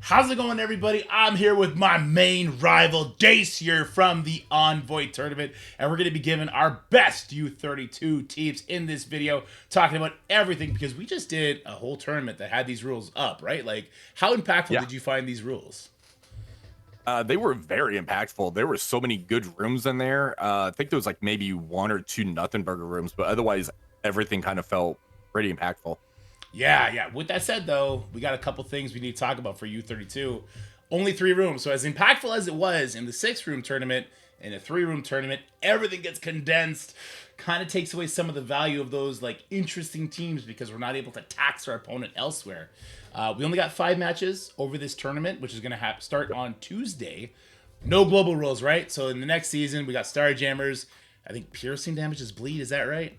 How's it going, everybody? I'm here with my main rival, Jace, here from the Envoy Tournament, and we're going to be giving our best U32 teams in this video, talking about everything, because we just did a whole tournament that had these rules up, right? Like, how impactful Yeah, did you find these rules? they were very impactful. There were so many good rooms in there. I think there was like maybe one or two nothing burger rooms, but otherwise everything kind of felt pretty impactful. Yeah. With that said, though, we got a couple things we need to talk about for U32. Only three rooms, so as impactful as it was in the six-room tournament, in a three-room tournament, everything gets condensed. Kind of takes away some of the value of those like interesting teams because we're not able to tax our opponent elsewhere. We only got 5 matches over this tournament, which is going to start on Tuesday. No global rules, right? So in the next season, we got Star Jammers. I think piercing damage is bleed. Is that right?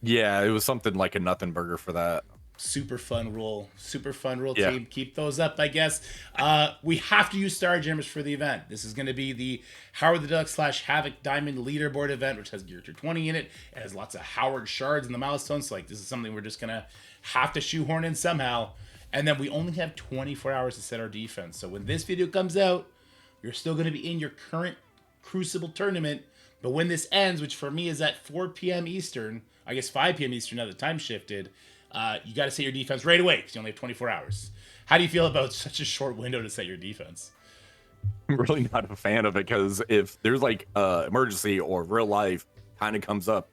Yeah, it was something like a nothing burger for that. Super fun rule Yeah, team. Keep those up, I guess. We have to use Star Jammers for the event. This is going to be the Howard the Duck / Havoc Diamond leaderboard event, which has Gear 220 in it. It has lots of Howard shards in the milestones. So, like, this is something we're just going to have to shoehorn in somehow. And then we only have 24 hours to set our defense. So when this video comes out, you're still going to be in your current Crucible tournament. But when this ends, which for me is at 4 p.m. Eastern, I guess 5 p.m. Eastern now the time shifted, you got to set your defense right away because you only have 24 hours. How do you feel about such a short window to set your defense? I'm really not a fan of it because if there's like emergency or real life kind of comes up,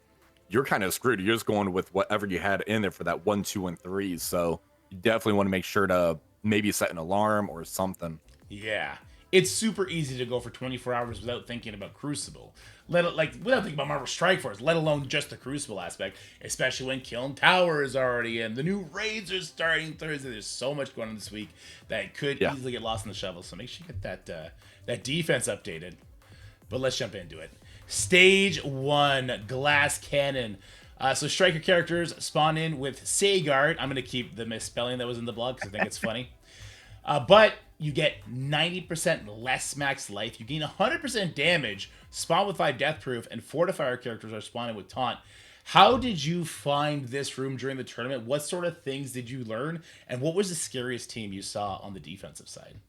you're kind of screwed. You're just going with whatever you had in there for that 1, 2, and 3. So you definitely want to make sure to maybe set an alarm or something. Yeah. It's super easy to go for 24 hours without thinking about Crucible. Without thinking about Marvel Strike Force, let alone just the Crucible aspect, especially when Kiln Tower is already in. The new raids are starting Thursday. There's so much going on this week that could Yeah. easily get lost in the shovel. So make sure you get that defense updated. But let's jump into it. Stage 1, Glass Cannon. So striker characters spawn in with Sagard. I'm going to keep the misspelling that was in the blog because I think it's funny. But you get 90% less max life. You gain 100% damage, spawn with 5 death proof, and fortifier characters are spawning with taunt. How did you find this room during the tournament? What sort of things did you learn? And what was the scariest team you saw on the defensive side?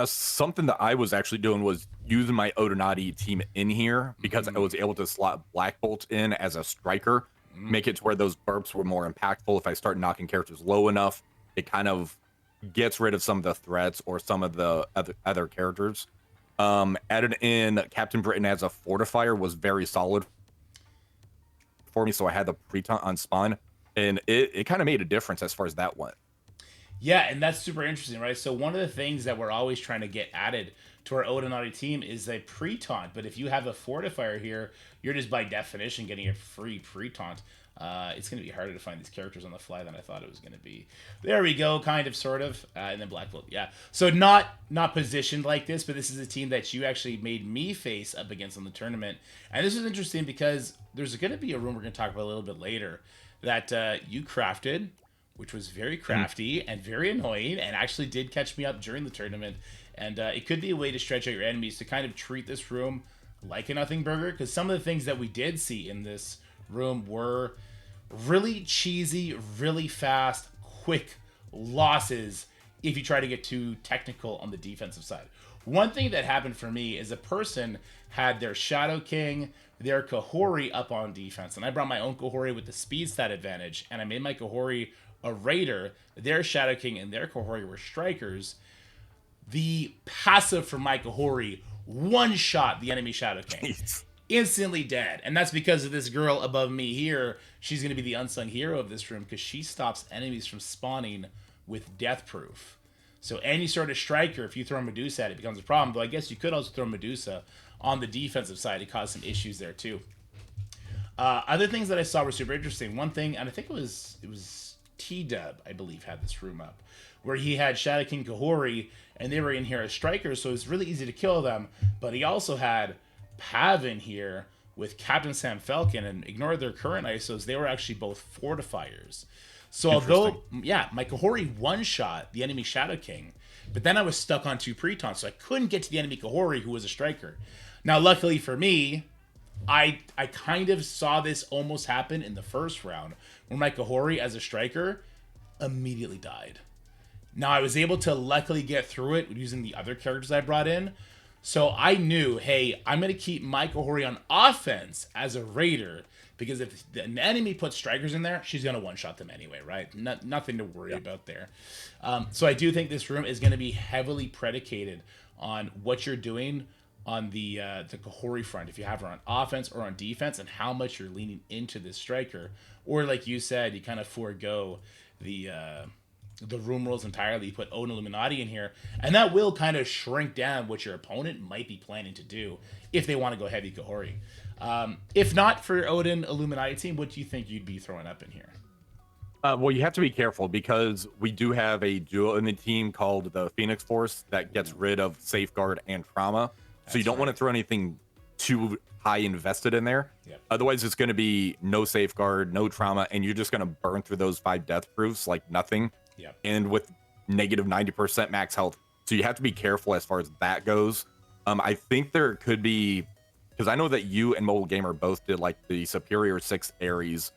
Something that I was actually doing was using my Odonati team in here because I was able to slot Black Bolt in as a striker, make it to where those burps were more impactful. If I start knocking characters low enough, it kind of gets rid of some of the threats or some of the other characters. Added in Captain Britain as a fortifier was very solid for me, so I had the pre-taunt on spawn, and it kind of made a difference as far as that went. Yeah, and that's super interesting, right? So one of the things that we're always trying to get added to our Odinati team is a pre-taunt. But if you have a fortifier here, you're just by definition getting a free pre-taunt. It's going to be harder to find these characters on the fly than I thought it was going to be. There we go, kind of, sort of. And then Black Bolt, yeah. So not positioned like this, but this is a team that you actually made me face up against in the tournament. And this is interesting because there's going to be a room we're going to talk about a little bit later that you crafted, which was very crafty and very annoying and actually did catch me up during the tournament. And it could be a way to stretch out your enemies to kind of treat this room like a nothing burger, because some of the things that we did see in this room were really cheesy, really fast, quick losses if you try to get too technical on the defensive side. One thing that happened for me is a person had their Shadow King, their Kahori up on defense, and I brought my own Kahori with the speed stat advantage, and I made my Kahori a raider. Their Shadow King and their Kahori were strikers. The passive from my Kahori one shot the enemy Shadow King. Jeez. Instantly dead. And that's because of this girl above me here. She's going to be the unsung hero of this room because she stops enemies from spawning with death proof. So any sort of striker, if you throw Medusa at it, becomes a problem. Though I guess you could also throw Medusa on the defensive side to cause some issues there too. Other things that I saw were super interesting. One thing, and I think it was T-Dub, I believe, had this room up, where he had Shadow King Kahori, and they were in here as strikers, so it's really easy to kill them. But he also had Pav in here with Captain Sam Falcon, and ignore their current ISOs, they were actually both fortifiers. So although, yeah, my Kahori one-shot the enemy Shadow King, but then I was stuck on 2 pre-taunts, so I couldn't get to the enemy Kahori, who was a striker. Now, luckily for me, I kind of saw this almost happen in the first round, where my Kahori as a striker immediately died. Now I was able to luckily get through it using the other characters I brought in. So I knew, hey, I'm gonna keep my Kahori on offense as a raider because if an enemy puts strikers in there, she's gonna one shot them anyway, right? Nothing to worry about there. So I do think this room is gonna be heavily predicated on what you're doing on the Kahori front, if you have her on offense or on defense, and how much you're leaning into this striker, or like you said, you kind of forego the room rules entirely. You put Odin Illuminati in here, and that will kind of shrink down what your opponent might be planning to do if they want to go heavy Kahori. If not for Odin Illuminati team, what do you think you'd be throwing up in here? Well, you have to be careful because we do have a duo in the team called the Phoenix Force that gets rid of Safeguard and Trauma. So you don't want to throw anything too high invested in there. Yep. Otherwise, it's going to be no Safeguard, no Trauma, and you're just going to burn through those 5 death proofs like nothing. Yep. And with negative 90% max health. So you have to be careful as far as that goes. I think there could be, because I know that you and Mobile Gamer both did like the Superior 6 Ares.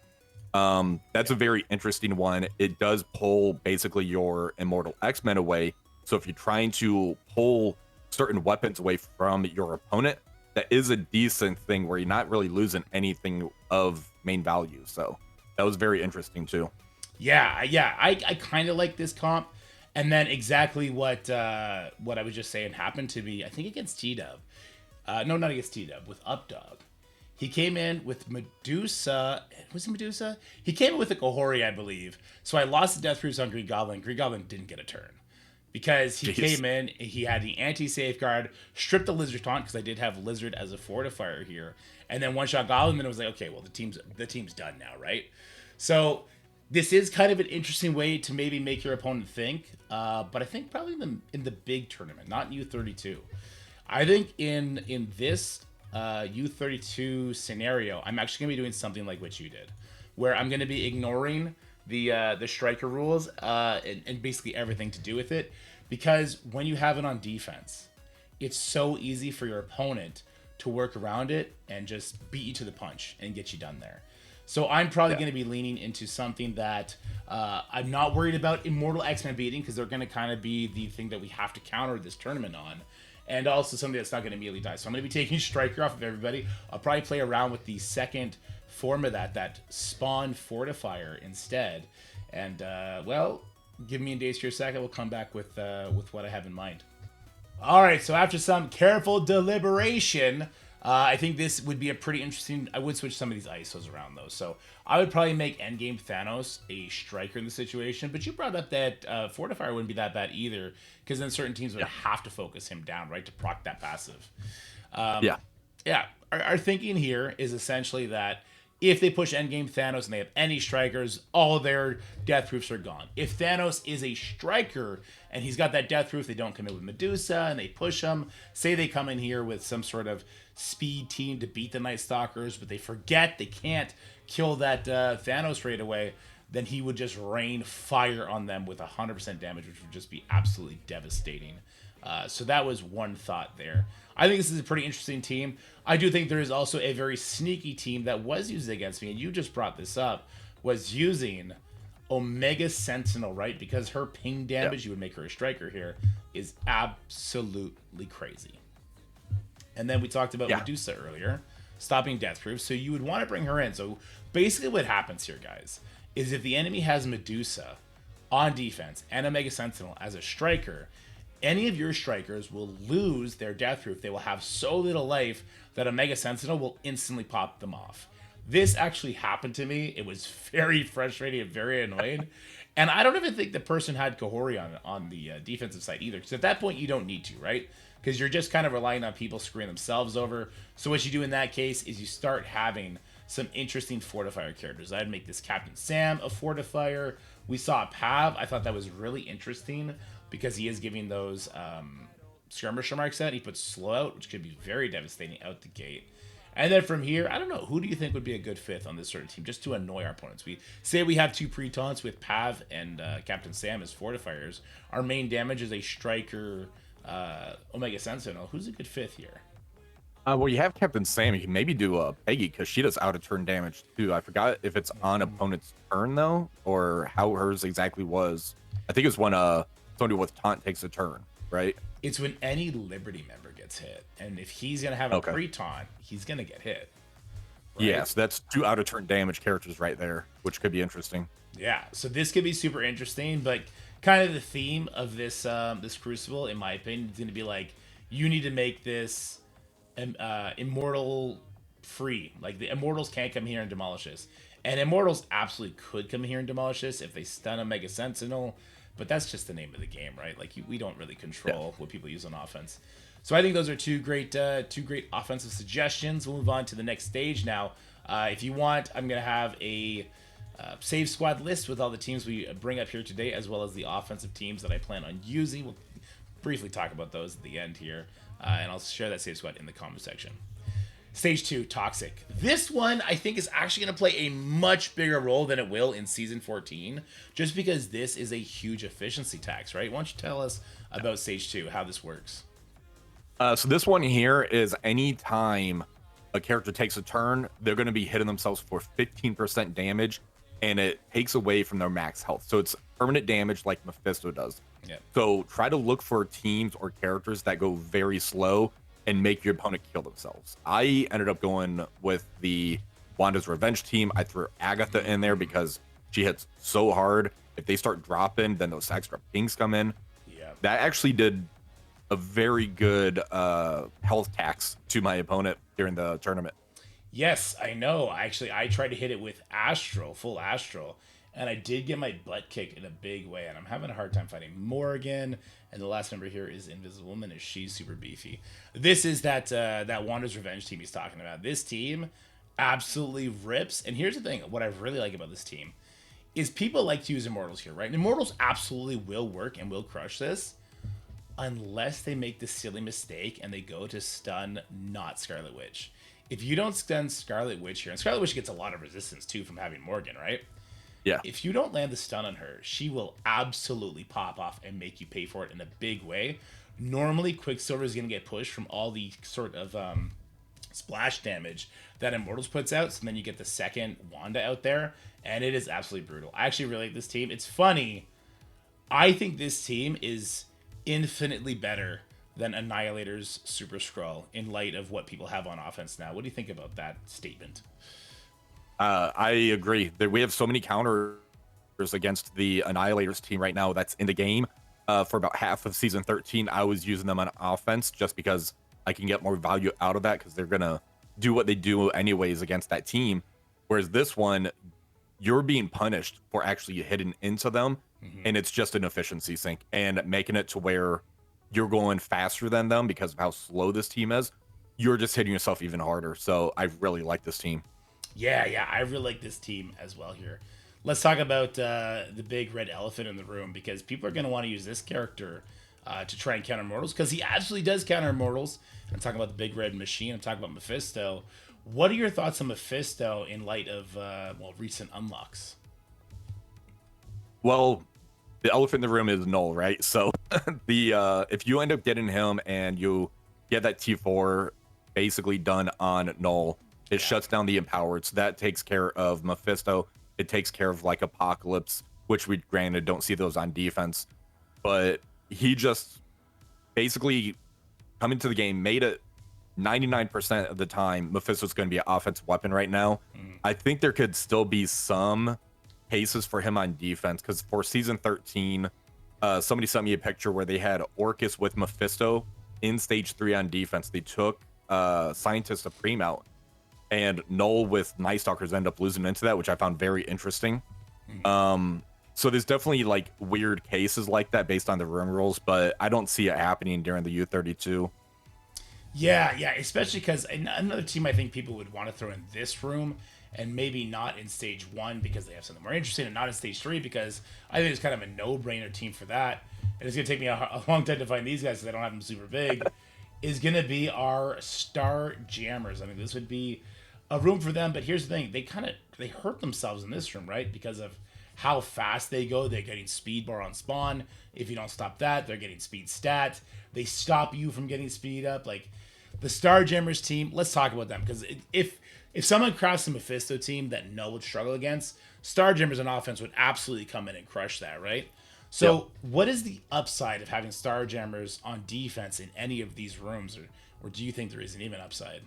That's a very interesting one. It does pull basically your Immortal X-Men away. So if you're trying to pull certain weapons away from your opponent, that is a decent thing where you're not really losing anything of main value. So that was very interesting too. Yeah, I kind of like this comp, and then exactly what I was just saying happened to me. I think against T-Dub, no, not against T-Dub, with Updog. He came in with Medusa. Was it Medusa? He came in with a Kahori, I believe. So I lost the Death Proofs on Green Goblin. Green Goblin didn't get a turn because he came in. He had the anti-safeguard, stripped the Lizard taunt because I did have Lizard as a fortifier here, and then one shot Goblin. And it was like, okay, well the team's done now, right? So this is kind of an interesting way to maybe make your opponent think, but I think probably in the big tournament, not in U32. I think in this U32 scenario, I'm actually going to be doing something like what you did, where I'm going to be ignoring the striker rules and basically everything to do with it, because when you have it on defense, it's so easy for your opponent to work around it and just beat you to the punch and get you done there. So I'm probably going to be leaning into something that I'm not worried about Immortal X-Men beating, because they're going to kind of be the thing that we have to counter this tournament on. And also something that's not going to immediately die. So I'm going to be taking Striker off of everybody. I'll probably play around with the second form of that Spawn Fortifier instead. And, well, give me a days for a second. We'll come back with what I have in mind. All right, so after some careful deliberation, I think this would be a pretty interesting. I would switch some of these ISOs around though. So I would probably make Endgame Thanos a striker in the situation. But you brought up that Fortifier wouldn't be that bad either, because then certain teams would have to focus him down, right, to proc that passive. Yeah. Our thinking here is essentially that if they push Endgame Thanos and they have any strikers, all their death proofs are gone. If Thanos is a striker and he's got that death proof, they don't come in with Medusa and they push him. Say they come in here with some sort of speed team to beat the Night Stalkers, but they forget they can't kill that Thanos right away, then he would just rain fire on them with 100% damage, which would just be absolutely devastating. So that was one thought there. I think this is a pretty interesting team. I do think there is also a very sneaky team that was used against me, and you just brought this up, was using Omega Sentinel, right? Because her ping damage, you would make her a striker here, is absolutely crazy. And then we talked about Medusa earlier, stopping death proof, so you would want to bring her in. So basically what happens here, guys, is if the enemy has Medusa on defense and Omega Sentinel as a striker, any of your strikers will lose their death proof. They will have so little life that Omega Sentinel will instantly pop them off. This actually happened to me. It was very frustrating and very annoying. And I don't even think the person had Kahori on the defensive side either, because at that point you don't need to, right? Because you're just kind of relying on people screwing themselves over. So what you do in that case is you start having some interesting fortifier characters. I'd make this Captain Sam a fortifier. We saw Pav. I thought that was really interesting because he is giving those skirmisher marks out. He puts slow out, which could be very devastating out the gate. And then from here, I don't know, who do you think would be a good fifth on this sort of team, just to annoy our opponents? We say we have two pre-taunts with Pav and Captain Sam as fortifiers. Our main damage is a striker, Omega Sentinel. Who's a good fifth here? Well, you have Captain Sam. You can maybe do Peggy, because she does out-of-turn damage too. I forgot if it's on opponent's turn though, or how hers exactly was. I think it's when somebody with taunt takes a turn, right? It's when any Liberty member gets hit, and if he's gonna have a Okay. pre-taunt, he's gonna get hit, right? Yes, that's 2 out of turn damage characters right there, which could be interesting. Yeah, so this could be super interesting, but kind of the theme of this Crucible, in my opinion, is going to be like you need to make this immortal free. Like the immortals can't come here and demolish this, and immortals absolutely could come here and demolish this if they stun a Mega Sentinel, but that's just the name of the game, right? Like we don't really control what people use on offense. So I think those are two great offensive suggestions. We'll move on to the next stage now. If you want, I'm gonna have a save squad list with all the teams we bring up here today, as well as the offensive teams that I plan on using. We'll briefly talk about those at the end here, and I'll share that save squad in the comment section. Stage 2, Toxic. This one, I think, is actually going to play a much bigger role than it will in Season 14, just because this is a huge efficiency tax, right? Why don't you tell us about Stage 2, how this works? So this one here is any time a character takes a turn, they're going to be hitting themselves for 15% damage, and it takes away from their max health. So it's permanent damage like Mephisto does. Yeah. So try to look for teams or characters that go very slow and make your opponent kill themselves. I ended up going with the Wanda's Revenge team. I threw Agatha in there because she hits so hard. If they start dropping, then those extra pings come in. Yeah. That actually did a very good health tax to my opponent during the tournament. Yes, I know. Actually, I tried to hit it with Astral, full Astral, and I did get my butt kicked in a big way, and I'm having a hard time fighting Morgan. And the last member here is Invisible Woman, as she's super beefy. This is that Wanda's Revenge team he's talking about. This team absolutely rips. And here's the thing: what I really like about this team is people like to use Immortals here, right? And Immortals absolutely will work and will crush this, unless they make the silly mistake and they go to stun not Scarlet Witch. If you don't stun Scarlet Witch here, and Scarlet Witch gets a lot of resistance too from having Morgan, right? Yeah. If you don't land the stun on her, she will absolutely pop off and make you pay for it in a big way. Normally, Quicksilver is going to get pushed from all the sort of splash damage that Immortals puts out, so then you get the second Wanda out there, and it is absolutely brutal. I actually really like this team. It's funny. I think this team is infinitely better than Annihilator's Super Skrull in light of what people have on offense now. What do you think about that statement? I agree that we have so many counters against the Annihilators team right now that's in the game. For about half of season 13, I was using them on offense just because I can get more value out of that because they're going to do what they do anyways against that team. Whereas this one, you're being punished for actually hitting into them, and it's just an efficiency sink and making it to where you're going faster than them because of how slow this team is. You're just hitting yourself even harder. So I really like this team. Yeah, I really like this team as well here. Let's talk about the big red elephant in the room, because people are going to want to use this character to try and counter Immortals, because he absolutely does counter Immortals. I'm talking about the big red machine. I'm talking about Mephisto. What are your thoughts on Mephisto in light of recent unlocks? Well, the elephant in the room is Null, right? So the if you end up getting him and you get that T4 basically done on Null, it shuts down the Empowered. So that takes care of Mephisto. It takes care of like Apocalypse, which we granted don't see those on defense. But he just basically coming to the game made it 99% of the time Mephisto's going to be an offensive weapon right now. I think there could still be some cases for him on defense, because for season 13, somebody sent me a picture where they had Orcus with Mephisto in stage 3 on defense. They took Scientist Supreme out, and Null with Night Stalkers end up losing into that, which I found very interesting. So there's definitely like weird cases like that based on the room rules, but I don't see it happening during the U32. Yeah, especially because another team I think people would want to throw in this room, and maybe not in stage 1 because they have something more interesting, and not in stage 3 because I think it's kind of a no-brainer team for that. And it's going to take me a long time to find these guys because I don't have them super big. Is going to be our Star Jammers. I mean, this would be a room for them, but here's the thing: they hurt themselves in this room, right? Because of how fast they go. They're getting speed bar on spawn. If you don't stop that, they're getting speed stat. They stop you from getting speed up. Like the Star Jammers team, let's talk about them, because if someone crafts a Mephisto team that Null would struggle against, Star Jammers on offense would absolutely come in and crush that, right? Yep. So, what is the upside of having Starjammers on defense in any of these rooms, or do you think there isn't even upside?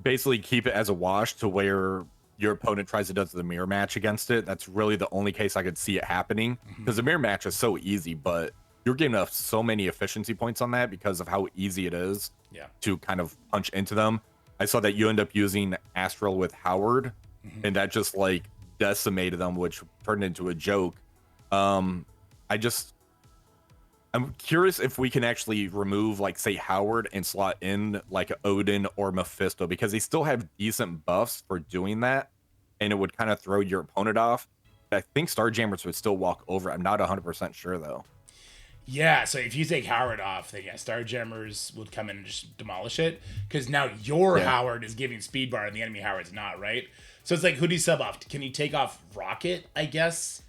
Basically, keep it as a wash to where your opponent tries to do the mirror match against it. That's really the only case I could see it happening Hmm. because the mirror match is so easy, but you're getting so many efficiency points on that because of how easy it is Yeah. to kind of punch into them. I saw that you end up using Astral with Howard, Hmm. and that just like decimated them, which turned into a joke. Um, I just I'm curious if we can actually remove, like, say, Howard and slot in like Odin or Mephisto because they still have decent buffs for doing that, and it would kind of throw your opponent off. I think Starjammers would still walk over. I'm not 100% sure though. Yeah, so if you take Howard off, then yeah, Starjammers would come in and just demolish it. Because now your Yeah, Howard is giving speed bar and the enemy Howard's not, right? So it's like, who do you sub off? Can you take off Rocket, I guess?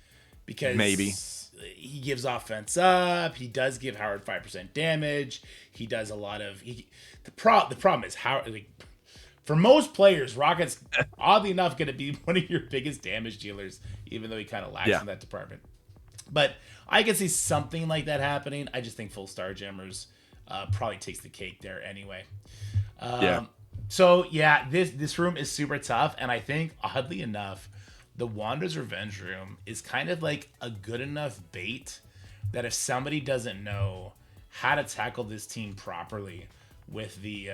maybe. Because he gives offense up. He does give Howard 5% damage. He does a lot of. The problem is, Howard. Like, for most players, Rocket's oddly enough going to be one of your biggest damage dealers, even though he kind of lacks Yeah, in that department. But I can see something like that happening. I just think full Starjammers probably takes the cake there anyway. yeah, So yeah, this room is super tough, and I think oddly enough, the Wanda's Revenge room is kind of like a good enough bait that if somebody doesn't know how to tackle this team properly with the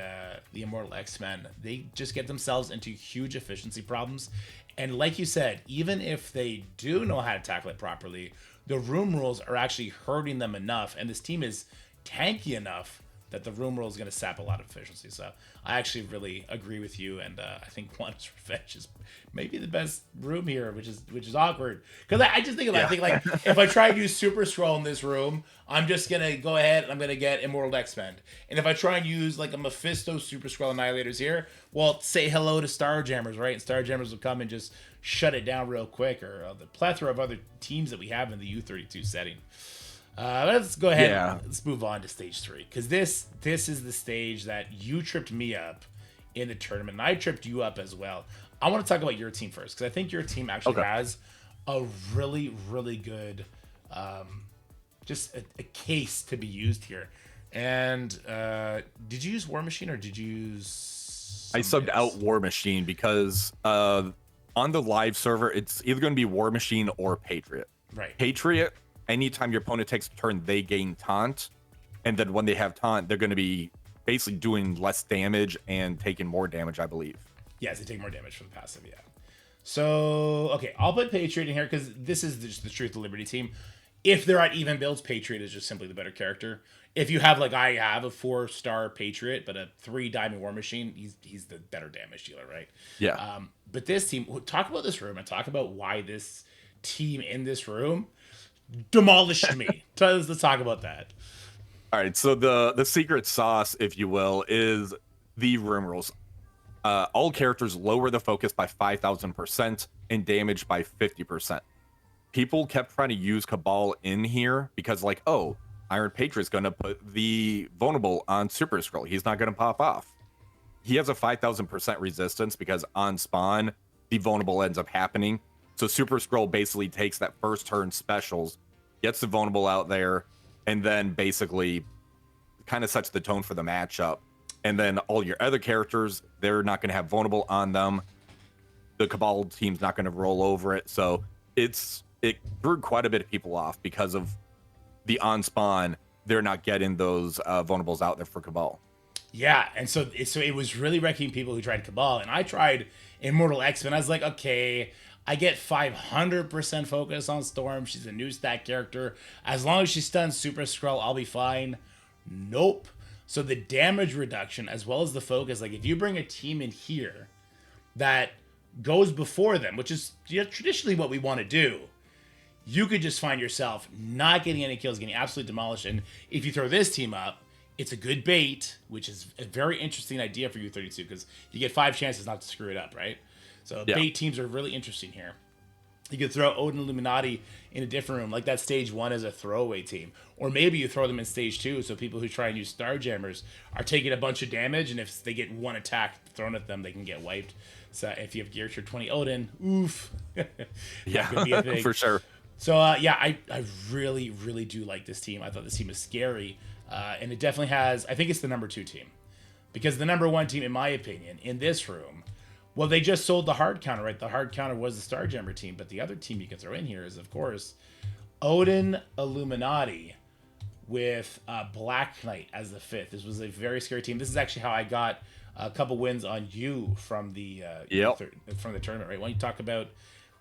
Immortal X-Men, they just get themselves into huge efficiency problems. And like you said, even if they do know how to tackle it properly, the room rules are actually hurting them enough, and this team is tanky enough that the room rule is going to sap a lot of efficiency. So I actually really agree with you, and I think Wanda's Revenge is maybe the best room here, which is awkward because I just think of yeah. I think like if I try and use Super Scroll in this room, I'm just gonna go ahead and I'm gonna get Immortal X-Men, and if I try and use like a Mephisto Super Scroll Annihilators here, well, say hello to Starjammers, right? And Starjammers will come and just shut it down real quick, or the plethora of other teams that we have in the U32 setting. Let's go ahead. Yeah. Let's move on to stage 3 because this is the stage that you tripped me up in the tournament, and I tripped you up as well. I want to talk about your team first because I think your team actually Okay. has a really good, just a case to be used here. And did you use War Machine or did you use I somebody subbed out else? War Machine because on the live server, it's either going to be War Machine or Patriot. Right. Patriot, anytime your opponent takes a turn, they gain taunt. And then when they have taunt, they're going to be basically doing less damage and taking more damage, I believe. Yes, they take more damage from the passive. Yeah. So okay, I'll put Patriot in here because this is just the Truth of Liberty team. If they're at even builds, Patriot is just simply the better character. If you have like I have a 4-star Patriot, but a 3 Diamond War Machine, he's the better damage dealer, right? Yeah. But this team, talk about this room and talk about why this team in this room demolished me. So let's talk about that. All right. So the secret sauce, if you will, is the room rules. All characters lower the focus by 5,000% and damage by 50%. People kept trying to use Cabal in here because, like, oh, Iron Patriot's going to put the vulnerable on Super Scroll. He's not going to pop off. He has a 5,000% resistance because on spawn, the vulnerable ends up happening. So Super Scroll basically takes that first turn specials, gets the vulnerable out there, and then basically kind of sets the tone for the matchup. And then all your other characters, they're not going to have vulnerable on them. The Cabal team's not going to roll over it. So it threw quite a bit of people off because of the on spawn. They're not getting those vulnerables out there for Cabal. Yeah, and so it was really wrecking people who tried Cabal, and I tried Immortal X-Men. I was like, okay, I get 500% focus on Storm. She's a new stat character. As long as she stuns Super Scroll, I'll be fine. Nope. So the damage reduction as well as the focus, like if you bring a team in here that goes before them, which is traditionally what we want to do, you could just find yourself not getting any kills, getting absolutely demolished. And if you throw this team up, it's a good bait, which is a very interesting idea for U32 because you get 5 chances not to screw it up, right? So Yeah. bait teams are really interesting here. You could throw Odin Illuminati in a different room, like that stage 1 is a throwaway team. Or maybe you throw them in stage 2, so people who try and use Starjammers are taking a bunch of damage, and if they get one attack thrown at them, they can get wiped. So if you have Gear Tier 20 Odin, oof. That Yeah, could be a thing. for sure. So yeah, I really really do like this team. I thought this team is scary, and it definitely has. I think it's the number 2 team because the number 1 team, in my opinion, in this room, well, they just sold the hard counter, right? The hard counter was the Starjammer team, but the other team you can throw in here is, of course, Odin Illuminati with Black Knight as the 5th. This was a very scary team. This is actually how I got a couple wins on you from the Yep. from the tournament, right? Why don't you talk about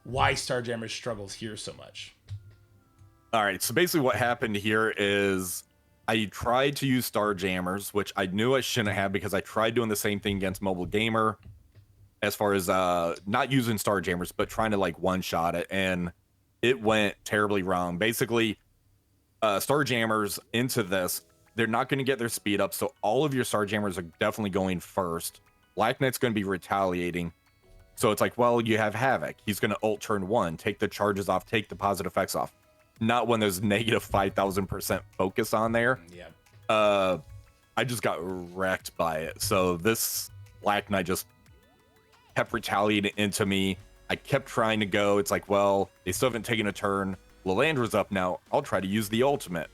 why Starjammer struggles here so much? All right. So basically, what happened here is I tried to use Star Jammers, which I knew I shouldn't have because I tried doing the same thing against Mobile Gamer, as far as not using Star Jammers, but trying to like one shot it, and it went terribly wrong. Basically, Star Jammers into this, they're not going to get their speed up, so all of your Star Jammers are definitely going first. Black Knight's going to be retaliating. So it's like, well, you have Havoc. He's going to ult turn 1, take the charges off, take the positive effects off. Not when there's negative 5,000% focus on there. Yeah. I just got wrecked by it. So this Black Knight just kept retaliating into me. I kept trying to go. It's like, well, they still haven't taken a turn. Lalandra's up now. I'll try to use the ultimate.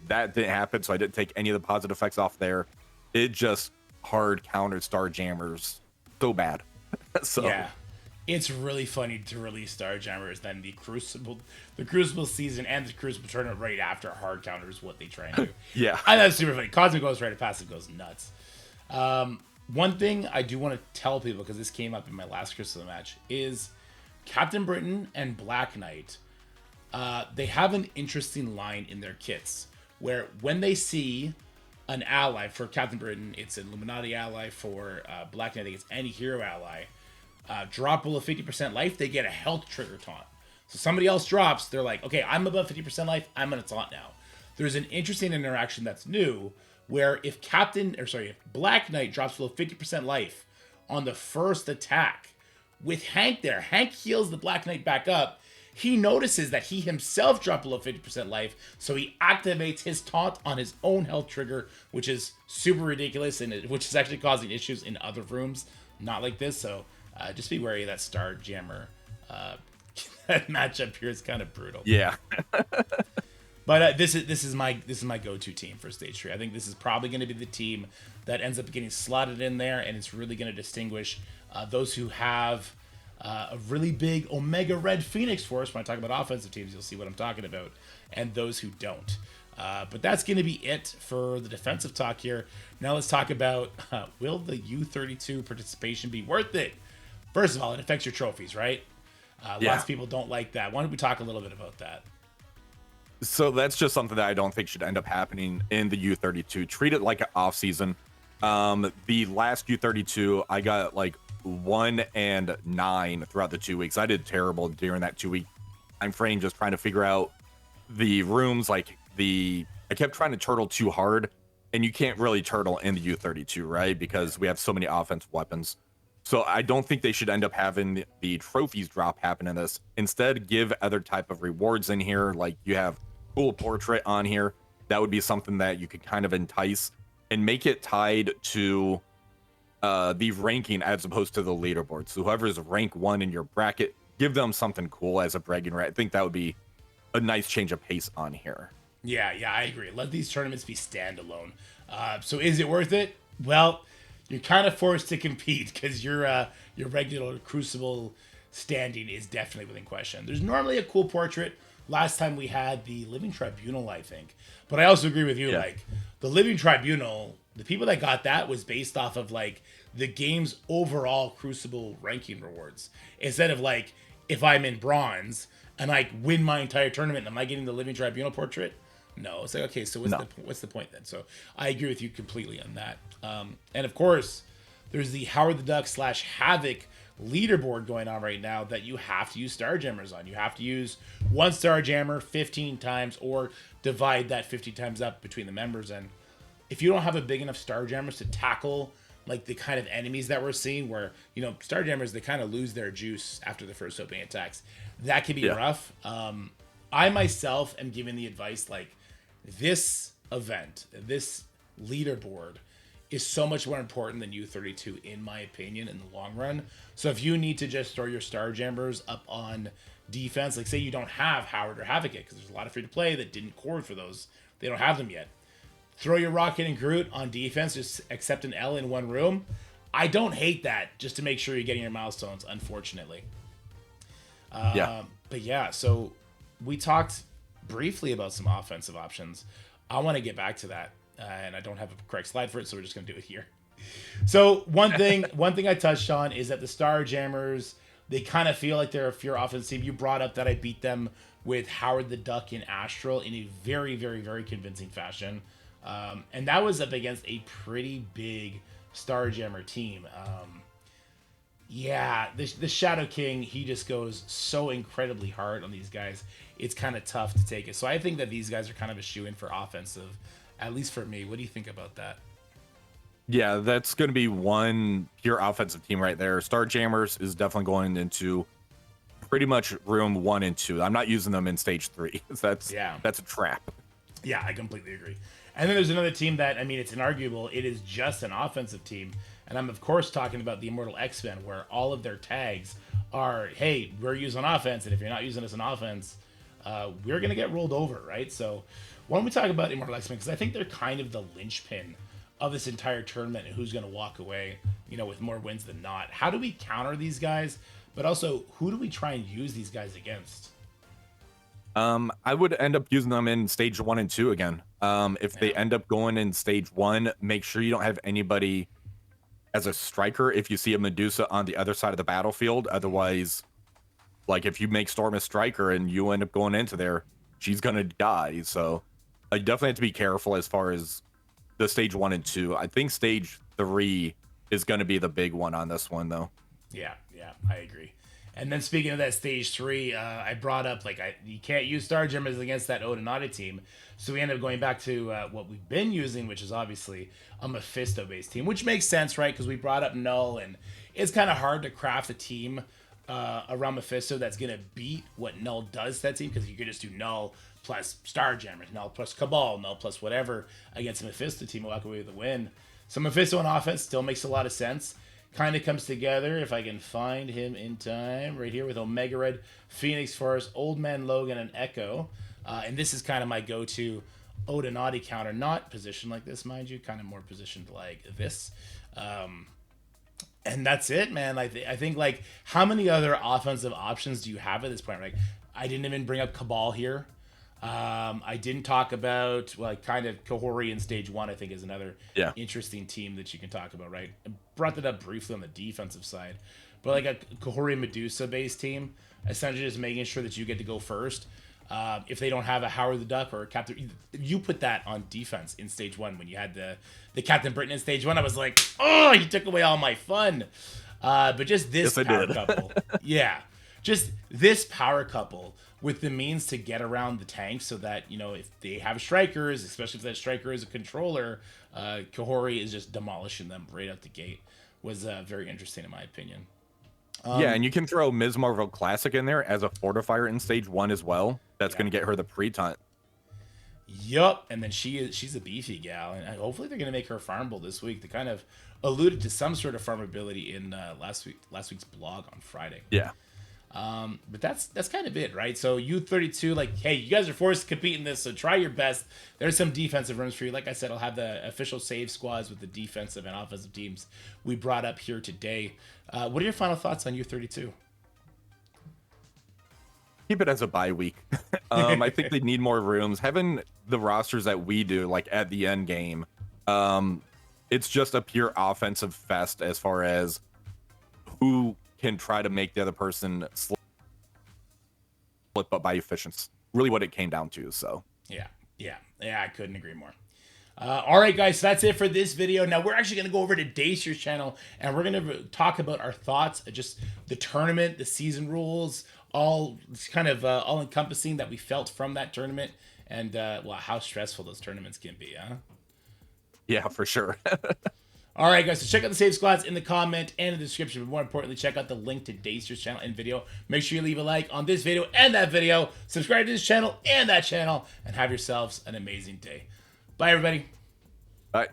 That didn't happen, so I didn't take any of the positive effects off there. It just hard countered Star Jammers so bad. So Yeah. It's really funny to release Starjammers then the Crucible season and the Crucible tournament right after hard counter is what they try and do. yeah. I know it's super funny. Cosmic goes right, passive goes nuts. One thing I do want to tell people, because this came up in my last Crucible match, is Captain Britain and Black Knight, they have an interesting line in their kits where when they see an ally, for Captain Britain, it's an Illuminati ally. For Black Knight, I think it's any hero ally. Drop below 50% life, they get a health trigger taunt. So somebody else drops, they're like, okay, I'm above 50% life, I'm gonna taunt now. There's an interesting interaction that's new where if if Black Knight drops below 50% life on the first attack, with Hank there, Hank heals the Black Knight back up. He notices that he himself dropped below 50% life, so he activates his taunt on his own health trigger, which is super ridiculous and which is actually causing issues in other rooms, not like this. So just be wary of that Star Jammer. That matchup here is kind of brutal. Yeah. But this is my go-to team for stage 3. I think this is probably going to be the team that ends up getting slotted in there, and it's really going to distinguish those who have a really big Omega Red Phoenix Force. When I talk about offensive teams, you'll see what I'm talking about, and those who don't. But that's going to be it for the defensive talk here. Now let's talk about will the U32 participation be worth it? First of all, it affects your trophies, right? Lots of people don't like that. Why don't we talk a little bit about that? So that's just something that I don't think should end up happening in the U32. Treat it like an off season. The last U32, I got like 1 and 9 throughout the 2 weeks. I did terrible during that 2-week time frame, just trying to figure out the rooms. I kept trying to turtle too hard, and you can't really turtle in the U32, right? Because we have so many offensive weapons. So I don't think they should end up having the trophies drop happen in this. Instead, give other type of rewards in here. Like you have cool portrait on here. That would be something that you could kind of entice and make it tied to the ranking as opposed to the leaderboard. So whoever's rank 1 in your bracket, give them something cool as a bragging right. I think that would be a nice change of pace on here. Yeah, I agree. Let these tournaments be standalone. So is it worth it? Well, you're kind of forced to compete because your regular Crucible standing is definitely within question. There's normally a cool portrait. Last time we had the Living Tribunal, I think. But I also agree with you, like, the Living Tribunal, the people that got that was based off of, like, the game's overall Crucible ranking rewards. Instead of, like, if I'm in bronze and I win my entire tournament, am I getting the Living Tribunal portrait? No. It's like, okay, so what's the point then? So I agree with you completely on that. And, of course, there's the Howard the Duck / Havoc leaderboard going on right now that you have to use Starjammers on. You have to use 1 Starjammer 15 times or divide that 50 times up between the members. And if you don't have a big enough Starjammers to tackle like the kind of enemies that we're seeing where, you know, Starjammers, they kind of lose their juice after the first opening attacks, that can be rough. I myself am giving the advice, like, this event, this leaderboard is so much more important than U32, in my opinion, in the long run. So if you need to just throw your Starjammers up on defense. Like say you don't have Howard or Havoc because there's a lot of free to play that didn't cord for those. They don't have them yet. Throw your Rocket and Groot on defense, just accept an L in one room. I don't hate that, just to make sure you're getting your milestones, unfortunately. But yeah, so we talked briefly about some offensive options. I want to get back to that, and I don't have a correct slide for it, so we're just going to do it here. So one thing I touched on is that the Starjammers, they kind of feel like they're a pure offensive team. You brought up that I beat them with Howard the Duck in Astral in a very, very, very convincing fashion. And that was up against a pretty big Starjammer team. The Shadow King, he just goes so incredibly hard on these guys. It's kind of tough to take it. So I think that these guys are kind of a shoe-in for offensive, at least for me. What do you think about that? Yeah, that's going to be one pure offensive team right there. Starjammers is definitely going into pretty much room 1 and 2. I'm not using them in stage 3. That's a trap. Yeah, I completely agree. And then there's another team that, I mean, it's inarguable. It is just an offensive team. And I'm, of course, talking about the Immortal X-Men, where all of their tags are, hey, we're using offense, and if you're not using us on offense, we're going to get rolled over, right? So why don't we talk about Immortal X-Men? Because I think they're kind of the linchpin of this entire tournament and who's going to walk away, with more wins than not. How do we counter these guys? But also, who do we try and use these guys against? I would end up using them in stage 1 and 2 again. If they end up going in stage 1, make sure you don't have anybody as a striker if you see a Medusa on the other side of the battlefield. Otherwise, like if you make Storm a striker and you end up going into there, she's gonna die. So I definitely have to be careful as far as the stage 1 and 2. I think stage 3 is going to be the big one on this one, though. Yeah, I agree. And then speaking of that stage 3, I brought up you can't use Starjammers against that Odinata team, so we end up going back to what we've been using, which is obviously a Mephisto-based team, which makes sense, right? Because we brought up Null, and it's kind of hard to craft a team around Mephisto that's gonna beat what Null does to that team, because you could just do Null plus Starjammers, Null plus Cabal, Null plus whatever against a Mephisto team and walk away with a win. So Mephisto on offense still makes a lot of sense. Kind of comes together, if I can find him in time, right here with Omega Red, Phoenix Force, Old Man Logan, and Echo. And this is kind of my go-to Odinati counter, not positioned like this, mind you, kind of more positioned like this. And that's it, man. I think, how many other offensive options do you have at this point? Like, I didn't even bring up Cabal here. I didn't talk about kind of Kahori in stage 1. I think is another interesting team that you can talk about, right? I brought that up briefly on the defensive side, but like a Kahori Medusa based team, essentially just making sure that you get to go first. If they don't have a Howard the Duck or a Captain, you put that on defense in stage 1 when you had the Captain Britain in stage 1. I was like, oh, you took away all my fun. But just this power couple, just this power couple with the means to get around the tank so that, if they have strikers, especially if that striker is a controller, Kahori is just demolishing them right out the gate. Was very interesting in my opinion. And you can throw Ms. Marvel Classic in there as a fortifier in stage 1 as well. That's going to get her the pre-taunt. Yup, and then she's a beefy gal, and hopefully they're going to make her farmable this week. They kind of alluded to some sort of farmability in last week's blog on Friday. Yeah. But that's kind of it, right? So U32, hey, you guys are forced to compete in this, so try your best. There's some defensive rooms for you. Like I said, I'll have the official save squads with the defensive and offensive teams we brought up here today. What are your final thoughts on U32? Keep it as a bye week. I think they need more rooms. Having the rosters that we do, at the end game, it's just a pure offensive fest as far as who can try to make the other person slip up by efficiency. Really what it came down to. So yeah, I couldn't agree more. All right, guys, so that's it for this video. Now we're actually going to go over to Dacier's channel and we're going to talk about our thoughts, just the tournament, the season rules, all kind of all encompassing that we felt from that tournament, and how stressful those tournaments can be, huh? Yeah, for sure. All right, guys, so check out the save squads in the comment and in the description, but more importantly, check out the link to Dacier's channel and video. Make sure you leave a like on this video and that video, subscribe to this channel and that channel, and have yourselves an amazing day. Bye, everybody. Bye.